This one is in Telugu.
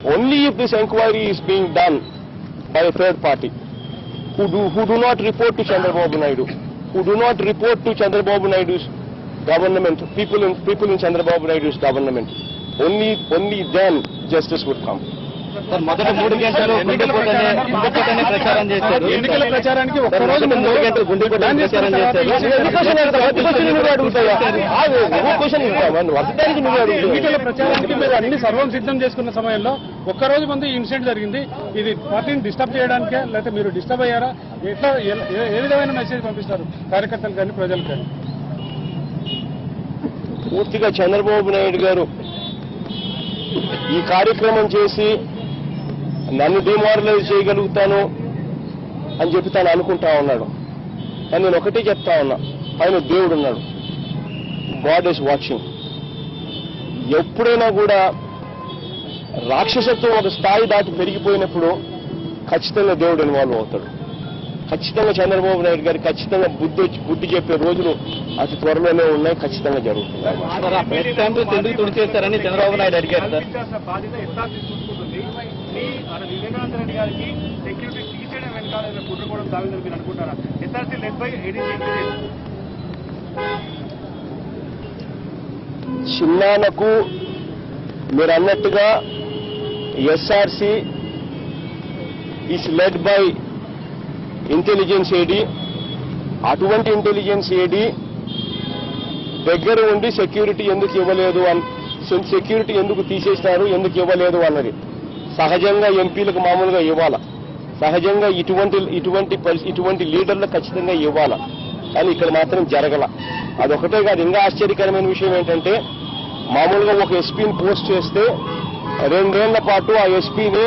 Only if this inquiry is being done by a third party who do not report to Chandrababu Naidu, who do not report to Chandrababu Naidu's government, people in Chandrababu Naidu's government, only then justice would come. మొదటి 3 గంటలు గుండెపోటనే ప్రచారం చేశారు. ఎన్నికల ప్రచారానికి ఒక్క రోజు ముందు 3 గంటలు గుండెపోటనే ప్రచారం చేశారు. ఎన్నికల ప్రచారానికి మీరు అన్ని సర్వం సిద్ధం చేసుకున్న సమయంలో ఒక్కరోజు ముందు ఈ ఇన్సిడెంట్ జరిగింది. ఇది పార్టీని డిస్టర్బ్ చేయడానికే లేకపోతే మీరు డిస్టర్బ్ అయ్యారా? ఎట్లా ఏ విధమైన మెసేజ్ పంపిస్తారు కార్యకర్తలు కానీ ప్రజలు కానీ? పూర్తిగా చంద్రబాబు నాయుడు గారు ఈ కార్యక్రమం చేసి నన్ను డిమారలైజ్ చేయగలుగుతాను అని చెప్పి తాను అనుకుంటా ఉన్నాడు. కానీ నేను ఒకటే చెప్తా ఉన్నా, ఆయన దేవుడు ఉన్నాడు, గాడ్ ఈస్ వాచింగ్. ఎప్పుడైనా కూడా రాక్షసత్వం ఒక స్థాయి దాటి పెరిగిపోయినప్పుడు ఖచ్చితంగా దేవుడు ఇన్వాల్వ్ అవుతాడు. ఖచ్చితంగా చంద్రబాబు నాయుడు గారికి ఖచ్చితంగా బుద్ధి చెప్పే రోజులు అతి త్వరలోనే ఉన్నాయి, ఖచ్చితంగా జరుగుతుంది. ఎందుకు తుడిచేస్తారని చంద్రబాబు నాయుడు అడిగారు సార్. వివేకానంద గారికి సెక్యూరిటీ తీసేయడం వెనకాల కుట్రకోవడం దావిదని మీరు అనుకుంటారా? ఎస్ఆర్సీ లెడ్ బై ఏడీజీ చిన్నానకు మీరు అన్నట్టుగా SRC is led by intelligence AD. అటువంటి ఇంటెలిజెన్స్ ఏడీ దగ్గర ఉండి సెక్యూరిటీ ఎందుకు ఇవ్వలేదు సెక్యూరిటీ ఎందుకు తీసేసినారు, ఎందుకు ఇవ్వలేదు అన్నది సహజంగా ఎంపీలకు మామూలుగా ఇవ్వాల, సహజంగా ఇటువంటి లీడర్లకు ఖచ్చితంగా ఇవ్వాల. కానీ ఇక్కడ మాత్రం జరగల. అదొకటే కాదు, ఇంకా ఆశ్చర్యకరమైన విషయం ఏంటంటే మామూలుగా ఒక ఎస్పీని పోస్ట్ చేస్తే 2 ఏళ్ల పాటు ఆ ఎస్పీని